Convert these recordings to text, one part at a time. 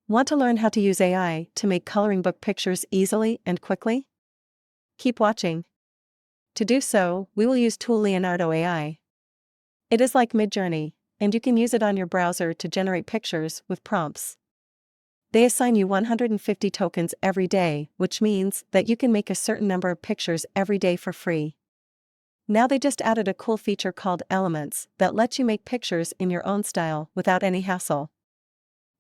Want to learn how to use AI to make coloring book pictures easily and quickly? Keep watching. To do so, we will use tool Leonardo.ai. It is like Midjourney, and you can use it on your browser to generate pictures with prompts. They assign you 150 tokens every day, which means that you can make a certain number of pictures every day for free. Now they just added a cool feature called Elements that lets you make pictures in your own style without any hassle.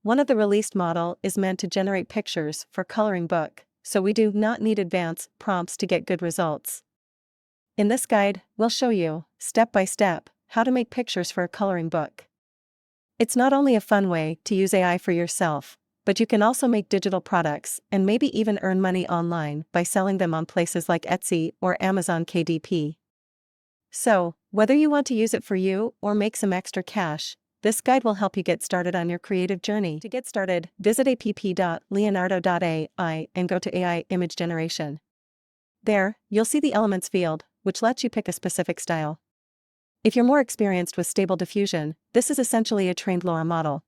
One of the released model is meant to generate pictures for coloring book, so we do not need advanced prompts to get good results. In this guide, we'll show you, step by step, how to make pictures for a coloring book. It's not only a fun way to use AI for yourself, but you can also make digital products and maybe even earn money online by selling them on places like Etsy or Amazon KDP. So, whether you want to use it for you or make some extra cash, this guide will help you get started on your creative journey. To get started, visit app.leonardo.ai and go to AI image generation. There, you'll see the Elements field, which lets you pick a specific style. If you're more experienced with Stable Diffusion, this is essentially a trained LoRa model.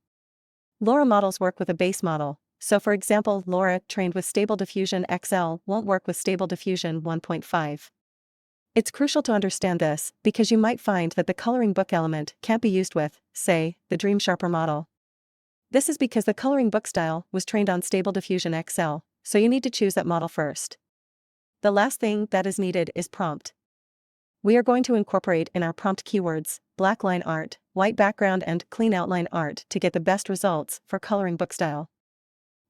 LoRa models work with a base model, so for example, LoRa trained with Stable Diffusion XL won't work with Stable Diffusion 1.5. It's crucial to understand this because you might find that the coloring book element can't be used with, say, the Dream Sharper model. This is because the coloring book style was trained on Stable Diffusion XL, so you need to choose that model first. The last thing that is needed is prompt. We are going to incorporate in our prompt keywords, black line art, white background and clean outline art to get the best results for coloring book style.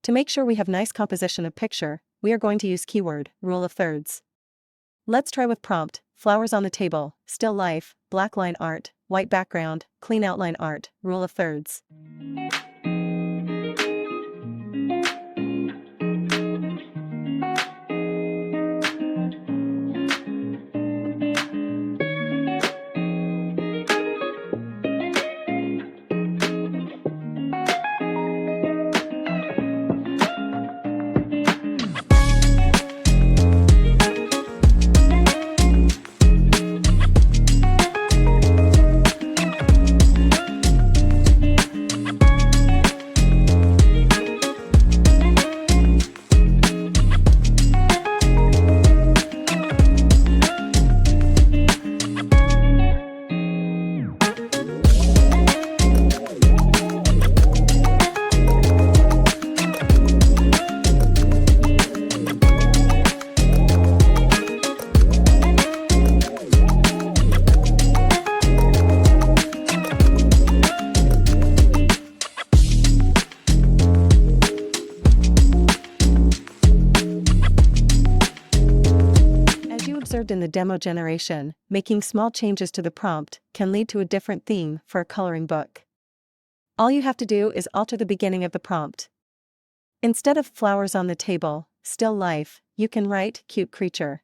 To make sure we have nice composition of picture, we are going to use keyword, rule of thirds. Let's try with prompt, flowers on the table, still life, black line art, white background, clean outline art, rule of thirds. Observed in the demo generation, making small changes to the prompt can lead to a different theme for a coloring book. All you have to do is alter the beginning of the prompt. Instead of flowers on the table, still life, you can write cute creature.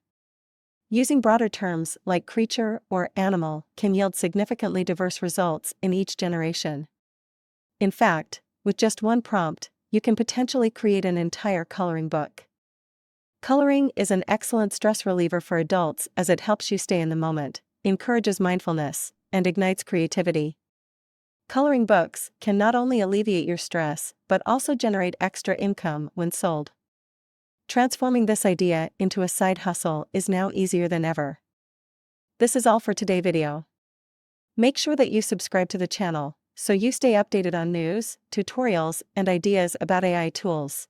Using broader terms like creature or animal can yield significantly diverse results in each generation. In fact, with just one prompt, you can potentially create an entire coloring book. Coloring is an excellent stress reliever for adults as it helps you stay in the moment, encourages mindfulness, and ignites creativity. Coloring books can not only alleviate your stress but also generate extra income when sold. Transforming this idea into a side hustle is now easier than ever. This is all for today's video. Make sure that you subscribe to the channel so you stay updated on news, tutorials, and ideas about AI tools.